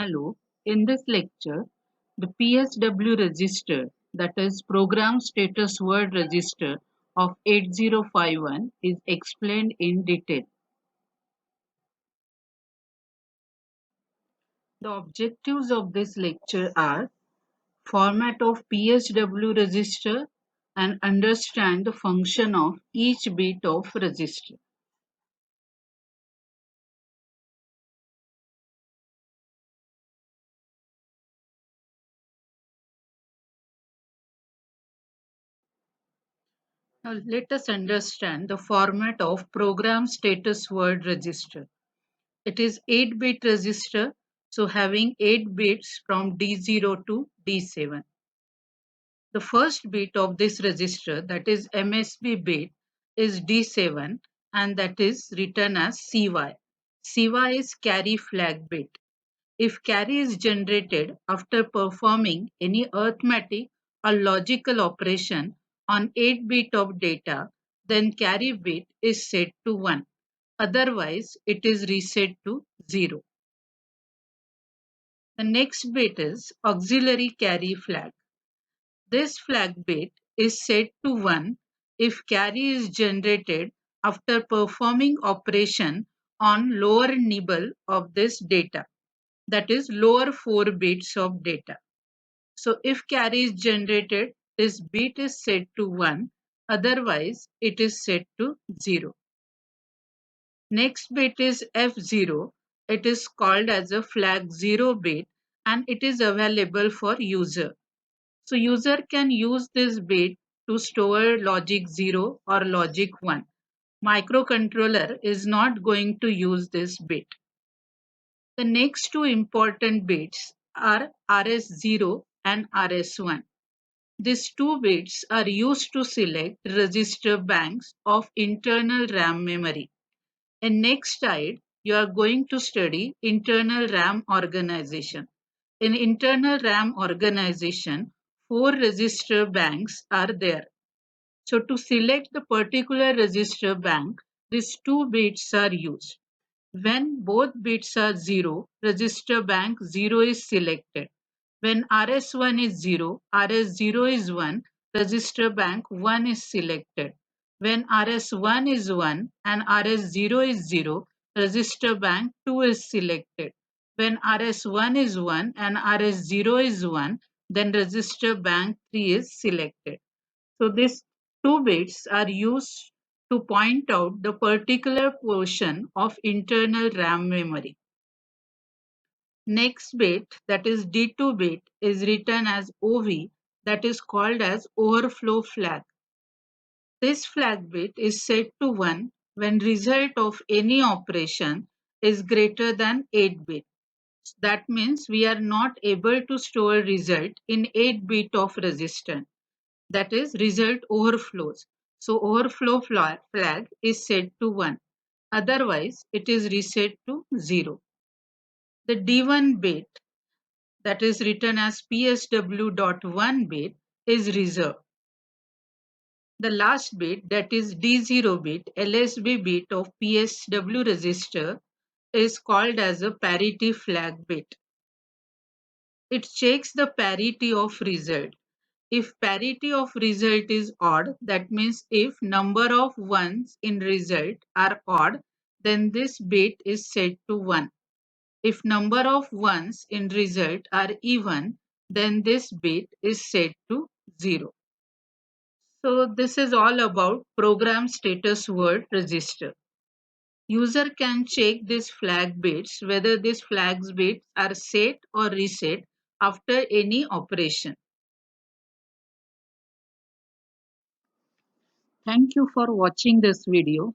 Hello, in this lecture, the PSW register, that is Program Status Word Register of 8051 is explained in detail. The objectives of this lecture are format of PSW register and understand the function of each bit of register. Now let us understand the format of Program Status Word Register. It is 8-bit register, so having 8 bits from D0 to D7. The first bit of this register, that is MSB bit, is D7 and that is written as CY. CY is carry flag bit. If carry is generated after performing any arithmetic or logical operation on 8 bit of data, then carry bit is set to 1. Otherwise, it is reset to 0. The next bit is auxiliary carry flag. This flag bit is set to 1 if carry is generated after performing operation on lower nibble of this data, that is lower 4 bits of data. So if carry is generated, this bit is set to 1, otherwise it is set to 0. Next bit is F0. It is called as a flag 0 bit and it is available for user. So user can use this bit to store logic 0 or logic 1. Microcontroller is not going to use this bit. The next two important bits are RS0 and RS1. These two bits are used to select register banks of internal RAM memory. In next slide, you are going to study internal RAM organization. In internal RAM organization, 4 register banks are there. So to select the particular register bank, these two bits are used. When both bits are 0, register bank 0 is selected. When RS1 is 0, RS0 is 1, register bank 1 is selected. When RS1 is 1 and RS0 is 0, register bank 2 is selected. When RS1 is 1 and RS0 is 1, then register bank 3 is selected. So these two bits are used to point out the particular portion of internal RAM memory. Next bit, that is D2 bit, is written as OV, that is called as overflow flag. This flag bit is set to 1 when result of any operation is greater than 8 bit. That means we are not able to store result in 8 bit of register. That is result overflows. So overflow flag is set to 1. Otherwise, it is reset to 0. The D1 bit, that is written as PSW.1 bit, is reserved. The last bit, that is D0 bit, LSB bit of PSW register, is called as a parity flag bit. It checks the parity of result. If parity of result is odd, that means if number of ones in result are odd, then this bit is set to 1. If number of ones in result are even, then this bit is set to 0. So this is all about program status word register. User can check these flag bits whether these flags bits are set or reset after any operation. Thank you for watching this video.